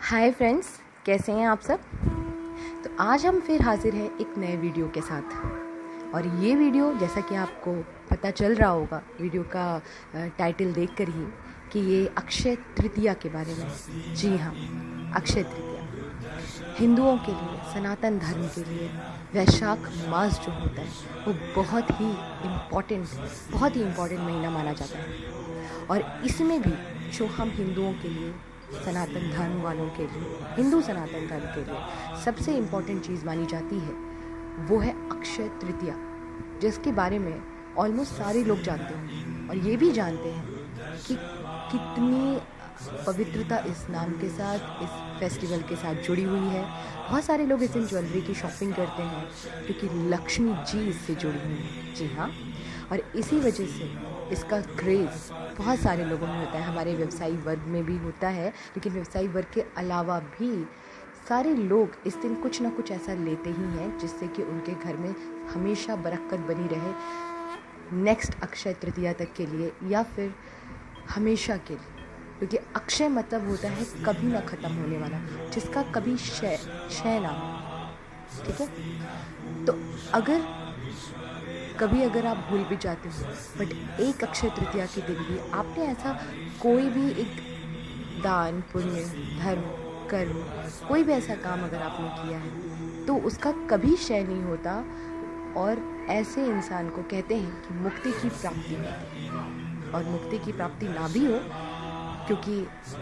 Hi friends, कैसे हैं आप सब। तो आज हम फिर हाजिर हैं एक नए वीडियो के साथ। और ये वीडियो, जैसा कि आपको पता चल रहा होगा वीडियो का टाइटल देखकर ही, कि ये अक्षय तृतीया के बारे में है। जी हाँ, अक्षय तृतीया हिंदुओं के लिए, सनातन धर्म के लिए वैशाख मास जो होता है वो बहुत ही इम्पॉर्टेंट महीना माना जाता है। और इसमें भी जो हम हिंदुओं के लिए, सनातन धर्म वालों के लिए, हिंदू सनातन धर्म के लिए सबसे इम्पॉर्टेंट चीज़ मानी जाती है वो है अक्षय तृतीया, जिसके बारे में ऑलमोस्ट सारे लोग जानते हैं। और ये भी जानते हैं कि कितनी पवित्रता इस नाम के साथ, इस फेस्टिवल के साथ जुड़ी हुई है। बहुत सारे लोग इस दिन ज्वेलरी की शॉपिंग करते हैं क्योंकि लक्ष्मी जी इससे जुड़ी हुई है। जी हाँ, और इसी वजह से इसका क्रेज़ बहुत सारे लोगों में होता है। हमारे व्यवसायी वर्ग में भी होता है, लेकिन व्यवसायी वर्ग के अलावा भी सारे लोग इस दिन कुछ ना कुछ ऐसा लेते ही हैं जिससे कि उनके घर में हमेशा बरकत बनी रहे, नेक्स्ट अक्षय तृतीया तक के लिए या फिर हमेशा के लिए। क्योंकि अक्षय मतलब होता है कभी ना ख़त्म होने वाला, जिसका कभी क्षय ना हो। ठीक है, तो अगर आप भूल भी जाते हो, बट एक अक्षय तृतीया के दिन भी आपने ऐसा कोई भी एक दान, पुण्य, धर्म, कर्म, कोई भी ऐसा काम अगर आपने किया है तो उसका कभी क्षय नहीं होता। और ऐसे इंसान को कहते हैं कि मुक्ति की प्राप्ति होती है। और मुक्ति की प्राप्ति ना भी हो, क्योंकि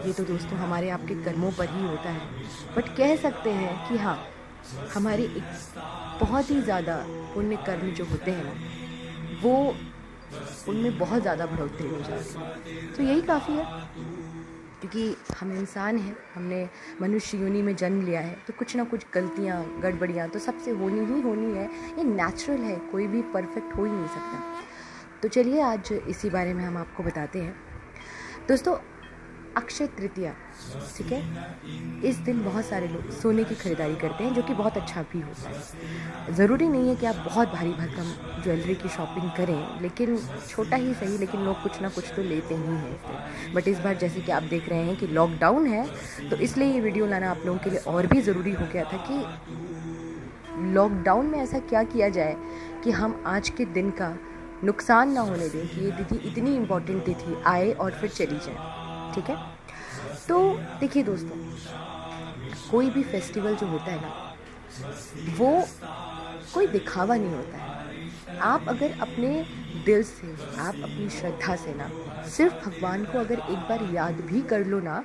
ये तो दोस्तों हमारे आपके कर्मों पर ही होता है, बट कह सकते हैं कि हाँ, हमारे एक बहुत ही ज़्यादा पुण्य कर्म जो होते हैं ना, वो उनमें बहुत ज़्यादा बढ़ोतरी हो जाती है। तो यही काफ़ी है, क्योंकि हम इंसान हैं, हमने मनुष्य योनि में जन्म लिया है, तो कुछ ना कुछ गलतियाँ, गड़बड़ियाँ तो सबसे होनी है। ये नेचुरल है, कोई भी परफेक्ट हो ही नहीं सकता। तो चलिए आज इसी बारे में हम आपको बताते हैं दोस्तों। अक्षय तृतीया, ठीक है, इस दिन बहुत सारे लोग सोने की खरीदारी करते हैं, जो कि बहुत अच्छा भी होता है। ज़रूरी नहीं है कि आप बहुत भारी भरकम ज्वेलरी की शॉपिंग करें, लेकिन छोटा ही सही, लेकिन लोग कुछ ना कुछ तो लेते ही हैं इस दिन। बट इस बार जैसे कि आप देख रहे हैं कि लॉकडाउन है, तो इसलिए ये वीडियो लाना आप लोगों के लिए और भी ज़रूरी हो गया था कि लॉकडाउन में ऐसा क्या किया जाए कि हम आज के दिन का नुकसान ना होने दें, कि ये तिथि इतनी इम्पॉर्टेंट तिथि आए और फिर चली जाए। ठीक है, तो देखिए दोस्तों, कोई भी फेस्टिवल जो होता है ना, वो कोई दिखावा नहीं होता है। आप अगर अपने दिल से, आप अपनी श्रद्धा से ना, सिर्फ भगवान को अगर एक बार याद भी कर लो ना,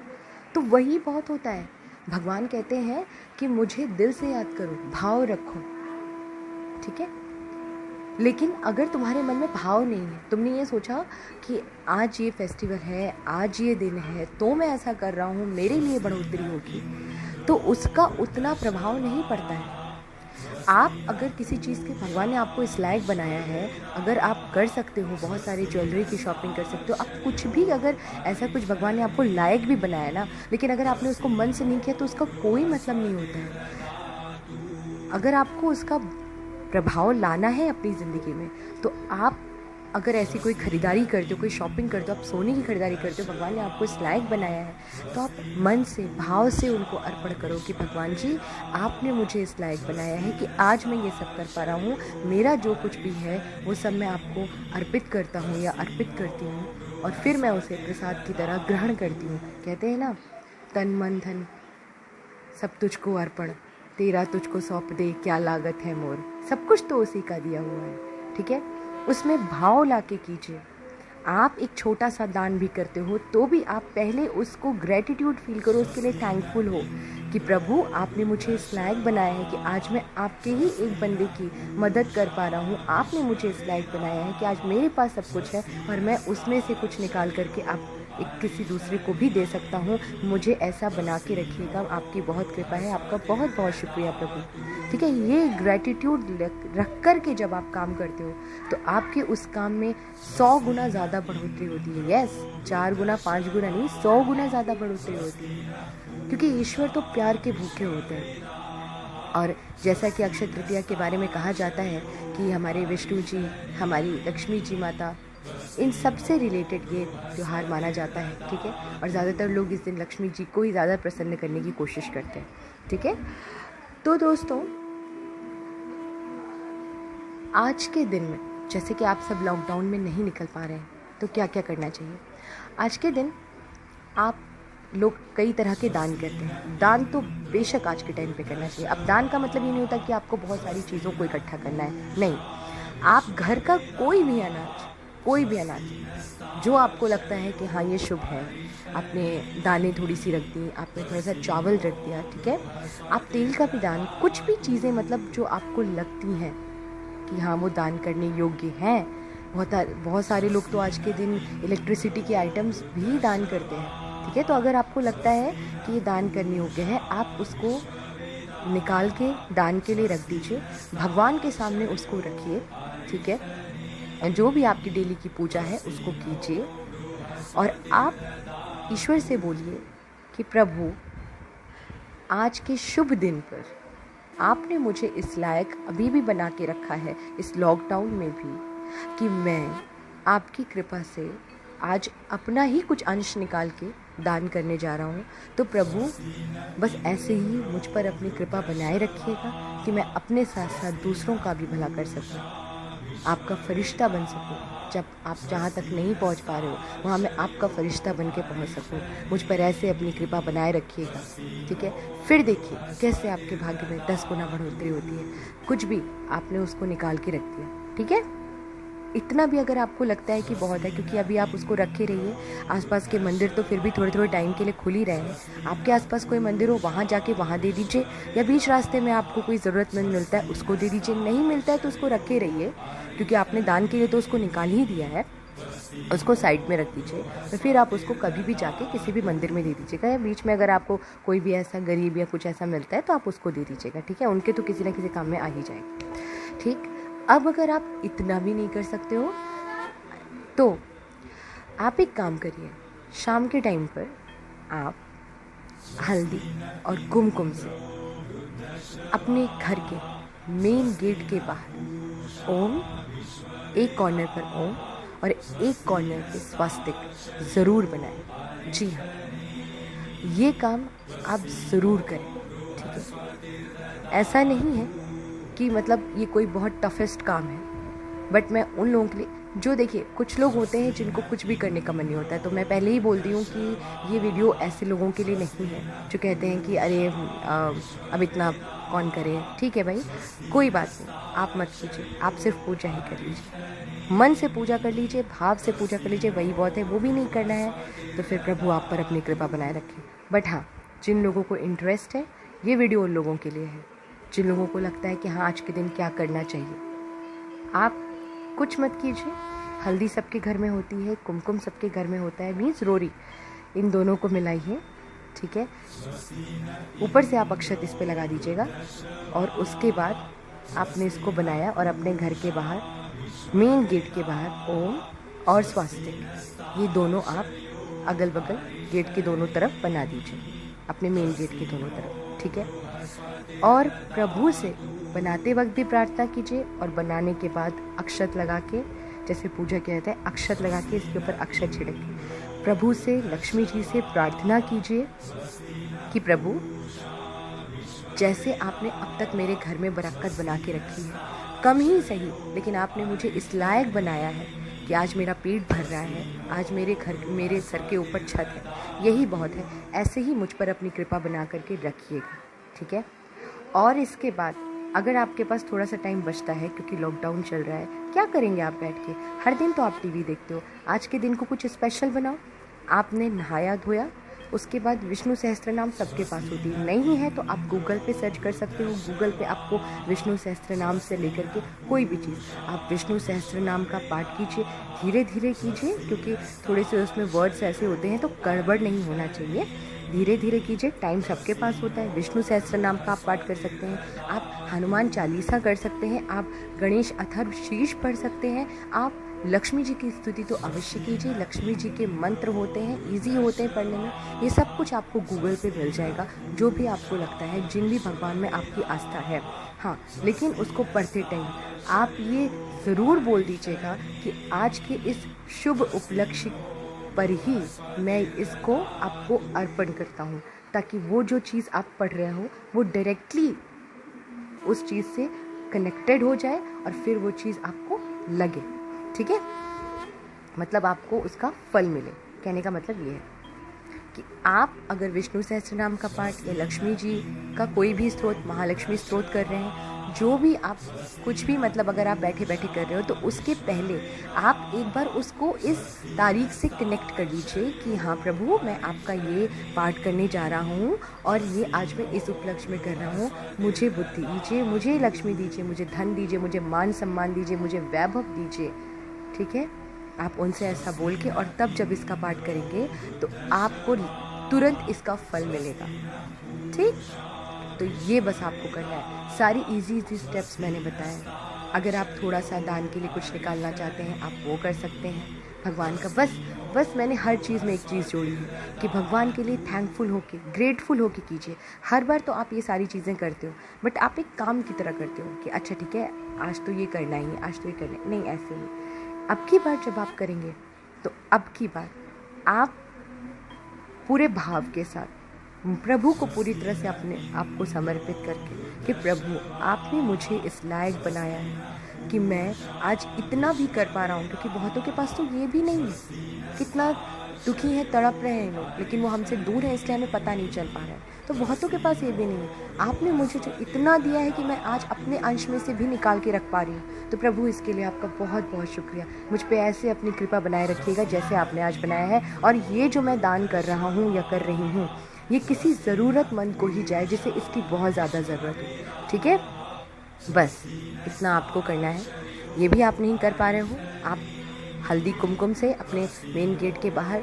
तो वही बहुत होता है। भगवान कहते हैं कि मुझे दिल से याद करो, भाव रखो। ठीक है, लेकिन अगर तुम्हारे मन में भाव नहीं है, तुमने ये सोचा कि आज ये फेस्टिवल है, आज ये दिन है, तो मैं ऐसा कर रहा हूँ, मेरे लिए बढ़ोतरी होगी, तो उसका उतना प्रभाव नहीं पड़ता है। आप अगर किसी चीज़ के, भगवान ने आपको इस लायक बनाया है, अगर आप कर सकते हो, बहुत सारी ज्वेलरी की शॉपिंग कर सकते हो, आप कुछ भी, अगर ऐसा कुछ भगवान ने आपको लायक भी बनाया ना, लेकिन अगर आपने उसको मन से नहीं किया तो उसका कोई मतलब नहीं होता है। अगर आपको उसका प्रभाव लाना है अपनी ज़िंदगी में, तो आप अगर ऐसी कोई ख़रीदारी करते हो, कोई शॉपिंग करते हो, आप सोने की ख़रीदारी करते हो, भगवान ने आपको इस लायक बनाया है, तो आप मन से, भाव से उनको अर्पण करो कि भगवान जी, आपने मुझे इस लायक बनाया है कि आज मैं ये सब कर पा रहा हूँ। मेरा जो कुछ भी है वो सब मैं आपको अर्पित करता हूँ या अर्पित करती हूँ, और फिर मैं उसे प्रसाद की तरह ग्रहण करती हूँ। कहते हैं ना, तन मन धन सब तुझको अर्पण, तेरा तुझको सौंप दे, क्या लागत है मोर। सब कुछ तो उसी का दिया हुआ है। ठीक है, उसमें भाव लाके कीजिए। आप एक छोटा सा दान भी करते हो तो भी आप पहले उसको ग्रेटिट्यूड फील करो, उसके लिए थैंकफुल हो कि प्रभु, आपने मुझे इस लायक बनाया है कि आज मैं आपके ही एक बंदे की मदद कर पा रहा हूँ। आपने मुझे इस लायक बनाया है कि आज मेरे पास सब कुछ है और मैं उसमें से कुछ निकाल करके आप एक किसी दूसरे को भी दे सकता हूँ। मुझे ऐसा बना के रखिएगा, आपकी बहुत कृपा है, आपका बहुत बहुत शुक्रिया प्रभु। ठीक है, ये ग्रेटिट्यूड रख कर के जब आप काम करते हो तो आपके उस काम में 100 गुना ज़्यादा बढ़ोतरी होती है। यस, 4 गुना 5 गुना नहीं, 100 गुना ज़्यादा बढ़ोतरी होती है, क्योंकि ईश्वर तो प्यार के भूखे होते हैं। और जैसा कि अक्षय तृतीया के बारे में कहा जाता है कि हमारे विष्णु जी, हमारी लक्ष्मी जी माता इन सब से रिलेटेड ये त्यौहार माना जाता है, ठीक है। और ज़्यादातर लोग इस दिन लक्ष्मी जी को ही ज़्यादा प्रसन्न करने की कोशिश करते हैं, ठीक है। तो दोस्तों, आज के दिन में जैसे कि आप सब लॉकडाउन में नहीं निकल पा रहे हैं, तो क्या क्या करना चाहिए। आज के दिन आप लोग कई तरह के दान करते हैं। दान तो बेशक आज के टाइम पे करना चाहिए। अब दान का मतलब ये नहीं होता कि आपको बहुत सारी चीज़ों को इकट्ठा करना है, नहीं। आप घर का कोई भी अनाज जो आपको लगता है कि हाँ ये शुभ है, आपने दालें थोड़ी सी रख दी, आपने थोड़ा सा चावल रख दिया, ठीक है। आप तेल का भी दान, कुछ भी चीज़ें मतलब जो आपको लगती हैं कि हाँ वो दान करने योग्य हैं। बहुत सारे लोग तो आज के दिन इलेक्ट्रिसिटी के आइटम्स भी दान करते हैं, ठीक है। तो अगर आपको लगता है कि ये दान करने योग्य है, आप उसको निकाल के दान के लिए रख दीजिए, भगवान के सामने उसको रखिए, ठीक है। जो भी आपकी डेली की पूजा है उसको कीजिए और आप ईश्वर से बोलिए कि प्रभु, आज के शुभ दिन पर आपने मुझे इस लायक अभी भी बना के रखा है, इस लॉकडाउन में भी, कि मैं आपकी कृपा से आज अपना ही कुछ अंश निकाल के दान करने जा रहा हूँ। तो प्रभु, बस ऐसे ही मुझ पर अपनी कृपा बनाए रखिएगा कि मैं अपने साथ साथ दूसरों का भी भला कर सकूँ, आपका फरिश्ता बन सकूँ। जब आप जहाँ तक नहीं पहुँच पा रहे हो वहाँ मैं आपका फरिश्ता बन के पहुँच सकूँ। मुझ पर ऐसे अपनी कृपा बनाए रखिएगा, ठीक है। फिर देखिए कैसे आपके भाग्य में 10 गुना बढ़ोतरी होती है। कुछ भी आपने उसको निकाल के रख दिया, ठीक है। इतना भी अगर आपको लगता है कि बहुत है, क्योंकि अभी आप उसको रखे रहिए। आसपास के मंदिर तो फिर भी थोड़े थोड़े टाइम के लिए खुल ही रहे हैं। आपके आसपास कोई मंदिर हो वहाँ जाके वहाँ दे दीजिए, या बीच रास्ते में आपको कोई ज़रूरतमंद मिलता है उसको दे दीजिए। नहीं मिलता है तो उसको रखे रहिए, क्योंकि आपने दान के लिए तो उसको निकाल ही दिया है। उसको साइड में रख दीजिए, तो फिर आप उसको कभी भी जाके किसी भी मंदिर में दे दीजिएगा, या बीच में अगर आपको कोई भी ऐसा गरीब या कुछ ऐसा मिलता है तो आप उसको दे दीजिएगा, ठीक है। उनके तो किसी न किसी काम में आ ही जाएगा, ठीक। अब अगर आप इतना भी नहीं कर सकते हो तो आप एक काम करिए, शाम के टाइम पर आप हल्दी और कुमकुम से अपने घर के मेन गेट के बाहर ओम, एक कॉर्नर पर ओम और एक कॉर्नर पे स्वास्तिक ज़रूर बनाएं। जी हाँ, ये काम आप ज़रूर करें, ठीक है। ऐसा नहीं है कि मतलब ये कोई बहुत टफेस्ट काम है, बट मैं उन लोगों के लिए जो, देखिए कुछ लोग होते हैं जिनको कुछ भी करने का मन नहीं होता है। तो मैं पहले ही बोलती हूँ कि ये वीडियो ऐसे लोगों के लिए नहीं है जो कहते हैं कि अरे अब इतना कौन करे। ठीक है भाई, कोई बात नहीं, आप मत कीजिए, आप सिर्फ पूजा ही कर लीजिए, मन से पूजा कर लीजिए, भाव से पूजा कर लीजिए, वही बहुत है। वो भी नहीं करना है तो फिर प्रभु आप पर अपनी कृपा बनाए रखें। बट हाँ, जिन लोगों को इंटरेस्ट है, ये वीडियो उन लोगों के लिए है जिन लोगों को लगता है कि हाँ आज के दिन क्या करना चाहिए। आप कुछ मत कीजिए, हल्दी सबके घर में होती है, कुमकुम सबके घर में होता है, मीन्स रोरी, इन दोनों को मिलाइए, ठीक है। ऊपर से आप अक्षत इस पे लगा दीजिएगा और उसके बाद आपने इसको बनाया और अपने घर के बाहर मेन गेट के बाहर ओम और स्वास्तिक, ये दोनों आप अगल बगल गेट के दोनों तरफ बना दीजिए, अपने मेन गेट के दोनों तरफ, ठीक है। और प्रभु से बनाते वक्त भी प्रार्थना कीजिए और बनाने के बाद अक्षत लगा के, जैसे पूजा किया जाता है, अक्षत लगा के इसके ऊपर अक्षत छिड़के प्रभु से, लक्ष्मी जी से प्रार्थना कीजिए कि प्रभु जैसे आपने अब तक मेरे घर में बरकत बना के रखी है, कम ही सही लेकिन आपने मुझे इस लायक बनाया है कि आज मेरा पेट भर रहा है, आज मेरे सर के ऊपर छत है, यही बहुत है। ऐसे ही मुझ पर अपनी कृपा बना करके रखिएगा, ठीक है। और इसके बाद अगर आपके पास थोड़ा सा टाइम बचता है, क्योंकि लॉकडाउन चल रहा है, क्या करेंगे आप बैठ के? हर दिन तो आप टीवी देखते हो, आज के दिन को कुछ स्पेशल बनाओ। आपने नहाया धोया, उसके बाद विष्णु सहस्त्र नाम सबके पास होती है, नहीं है तो आप गूगल पे सर्च कर सकते हो। गूगल पे आपको विष्णु सहस्त्र नाम से लेकर के कोई भी चीज़, आप विष्णु सहस्त्र नाम का पाठ कीजिए, धीरे धीरे कीजिए, क्योंकि थोड़े से उसमें वर्ड्स ऐसे होते हैं तो गड़बड़ नहीं होना चाहिए, धीरे धीरे कीजिए। टाइम सबके पास होता है। विष्णु सहस्त्र नाम का आप पाठ कर सकते हैं, आप हनुमान चालीसा कर सकते हैं, आप गणेश अथर्व शीर्ष पढ़ सकते हैं, आप लक्ष्मी जी की स्तुति तो अवश्य कीजिए। लक्ष्मी जी के मंत्र होते हैं, इजी होते हैं पढ़ने में, ये सब कुछ आपको गूगल पे मिल जाएगा, जो भी आपको लगता है, जिन भी भगवान में आपकी आस्था है। हाँ, लेकिन उसको पढ़ते टाइम आप ये ज़रूर बोल दीजिएगा कि आज के इस शुभ उपलक्ष्य पर ही मैं इसको आपको अर्पण करता हूँ, ताकि वो जो चीज़ आप पढ़ रहे हो वो डायरेक्टली उस चीज़ से कनेक्टेड हो जाए और फिर वो चीज़ आपको लगे। ठीक है, मतलब आपको उसका फल मिले। कहने का मतलब ये है कि आप अगर विष्णु सहस्त्रनाम का पाठ या लक्ष्मी जी का कोई भी स्तोत्र, महालक्ष्मी स्तोत्र कर रहे हैं, जो भी आप कुछ भी मतलब अगर आप बैठे बैठे कर रहे हो, तो उसके पहले आप एक बार उसको इस तारीख से कनेक्ट कर लीजिए कि हाँ प्रभु, मैं आपका ये पाठ करने जा रहा हूँ और ये आज मैं इस उपलक्ष्य में कर रहा हूँ। मुझे बुद्धि दीजिए, मुझे लक्ष्मी दीजिए, मुझे धन दीजिए, मुझे मान सम्मान दीजिए, मुझे वैभव दीजिए। ठीक है, आप उनसे ऐसा बोल के और तब जब इसका पाठ करेंगे तो आपको तुरंत इसका फल मिलेगा। ठीक, तो ये बस आपको करना है। सारी इजी स्टेप्स मैंने बताए। अगर आप थोड़ा सा दान के लिए कुछ निकालना चाहते हैं, आप वो कर सकते हैं। भगवान का बस मैंने हर चीज़ में एक चीज़ जोड़ी है कि भगवान के लिए थैंकफुल होके, ग्रेटफुल होके कीजिए। हर बार तो आप ये सारी चीज़ें करते हो, बट आप एक काम की तरह करते हो कि अच्छा ठीक है, आज तो ये करना ही है, आज तो ये करना है। नहीं, ऐसे नहीं। अब की बार जब आप करेंगे तो अब की बार आप पूरे भाव के साथ प्रभु को पूरी तरह से अपने आप को समर्पित करके कि प्रभु, आपने मुझे इस लायक बनाया है कि मैं आज इतना भी कर पा रहा हूँ, क्योंकि बहुतों के पास तो ये भी नहीं है। कितना दुखी है, तड़प रहे हैं लोग, लेकिन वो हमसे दूर है इसलिए हमें पता नहीं चल पा रहा है। तो बहुतों के पास ये भी नहीं है। आपने मुझे जो इतना दिया है कि मैं आज अपने अंश में से भी निकाल के रख पा रही हूँ, तो प्रभु इसके लिए आपका बहुत बहुत शुक्रिया। मुझ पे ऐसे अपनी कृपा बनाए रखिएगा जैसे आपने आज बनाया है, और ये जो मैं दान कर रहा हूँ या कर रही हूँ, ये किसी ज़रूरतमंद को ही जाए जिसे इसकी बहुत ज़्यादा ज़रूरत हो। ठीक है, बस इतना आपको करना है। ये भी आप नहीं कर पा रहे हो, आप हल्दी कुमकुम से अपने मेन गेट के बाहर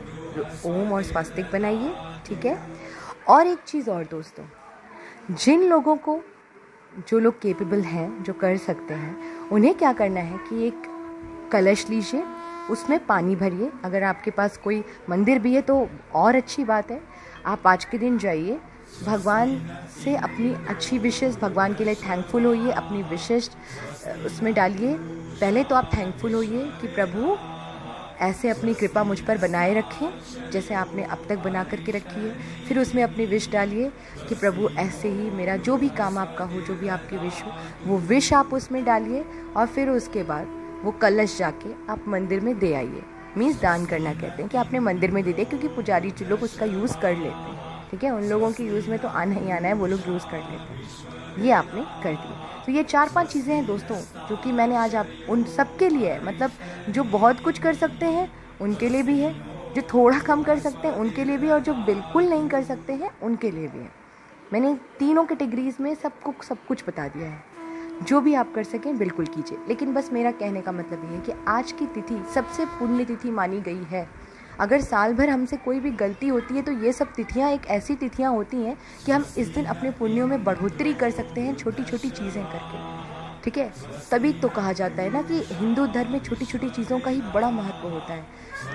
ओम और स्वास्तिक बनाइए। ठीक है, और एक चीज़ और दोस्तों, जिन लोगों को, जो लोग केपेबल हैं, जो कर सकते हैं, उन्हें क्या करना है कि एक कलश लीजिए, उसमें पानी भरिए। अगर आपके पास कोई मंदिर भी है तो और अच्छी बात है। आप आज के दिन जाइए, भगवान से अपनी अच्छी विशेष, भगवान के लिए थैंकफुल होइए, अपनी विशेष उसमें डालिए। पहले तो आप थैंकफुल होइए कि प्रभु ऐसे अपनी कृपा मुझ पर बनाए रखें जैसे आपने अब तक बना करके रखी है। फिर उसमें अपनी विश डालिए कि प्रभु ऐसे ही मेरा जो भी काम आपका हो, जो भी आपकी विश हो, वो विश आप उसमें डालिए, और फिर उसके बाद वो कलश जाके आप मंदिर में दे आइए। मीन्स दान करना कहते हैं कि आपने मंदिर में दे दिया, क्योंकि पुजारी जो लोग उसका यूज़ कर लेते हैं। ठीक है, उन लोगों की यूज़ में तो आना ही आना है, वो लोग यूज़ कर लेते हैं। ये आपने कर दी। तो ये 4-5 चीज़ें हैं दोस्तों, जो कि मैंने आज आप उन सब के लिए है, मतलब जो बहुत कुछ कर सकते हैं उनके लिए भी है, जो थोड़ा कम कर सकते हैं उनके लिए भी, और जो बिल्कुल नहीं कर सकते हैं उनके लिए भी है। मैंने तीनों कैटेगरीज़ में सब कुछ बता दिया है। जो भी आप कर सकें बिल्कुल कीजिए, लेकिन बस मेरा कहने का मतलब ये है कि आज की तिथि सबसे पुण्य तिथि मानी गई है। अगर साल भर हमसे कोई भी गलती होती है तो ये सब तिथियां एक ऐसी तिथियां होती हैं कि हम इस दिन अपने पुण्यों में बढ़ोतरी कर सकते हैं, छोटी छोटी चीज़ें करके। ठीक है, तभी तो कहा जाता है ना कि हिंदू धर्म में छोटी छोटी चीज़ों का ही बड़ा महत्व होता है,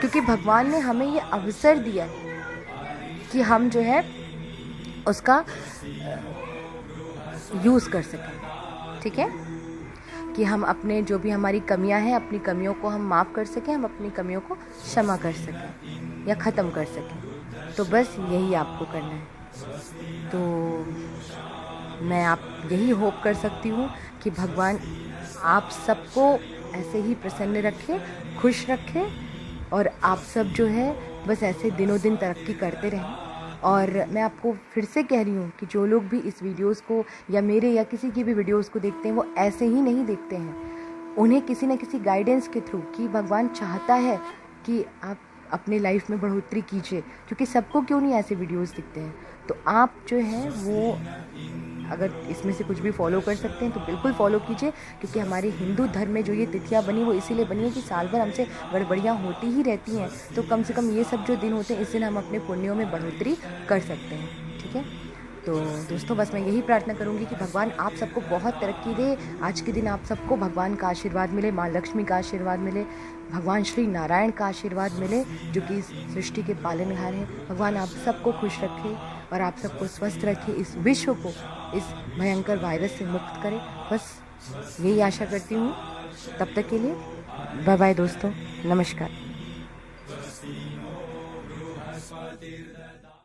क्योंकि भगवान ने हमें ये अवसर दिया है कि हम जो है उसका यूज़ कर सकें। ठीक है, कि हम अपने जो भी हमारी कमियां हैं, अपनी कमियों को हम माफ़ कर सकें, हम अपनी कमियों को क्षमा कर सकें या ख़त्म कर सकें। तो बस यही आपको करना है। तो मैं आप यही होप कर सकती हूँ कि भगवान आप सबको ऐसे ही प्रसन्न रखे, खुश रखे, और आप सब जो है बस ऐसे दिनों दिन तरक्की करते रहें। और मैं आपको फिर से कह रही हूँ कि जो लोग भी इस वीडियोस को या मेरे या किसी की भी वीडियोस को देखते हैं, वो ऐसे ही नहीं देखते हैं। उन्हें किसी न किसी गाइडेंस के थ्रू, कि भगवान चाहता है कि आप अपने लाइफ में बढ़ोतरी कीजिए, क्योंकि सबको क्यों नहीं ऐसे वीडियोस दिखते हैं। तो आप जो है वो अगर इसमें से कुछ भी फॉलो कर सकते हैं तो बिल्कुल फॉलो कीजिए, क्योंकि हमारे हिंदू धर्म में जो ये तिथियां बनी वो इसीलिए बनी है कि साल भर हमसे गड़बड़ियाँ होती ही रहती हैं, तो कम से कम ये सब जो दिन होते हैं इस दिन हम अपने पुण्यों में बढ़ोतरी कर सकते हैं। ठीक है, तो दोस्तों बस मैं यही प्रार्थना करूंगी कि भगवान आप सबको बहुत तरक्की दे। आज के दिन आप सबको भगवान का आशीर्वाद मिले, माँ लक्ष्मी का आशीर्वाद मिले, भगवान श्री नारायण का आशीर्वाद मिले, जो कि इस सृष्टि के पालनहार हैं। भगवान आप सबको खुश रखे और आप सबको स्वस्थ रखे, इस विश्व को इस भयंकर वायरस से मुक्त करे। बस यही आशा करती हूँ। तब तक के लिए बाय बाय दोस्तों, नमस्कार।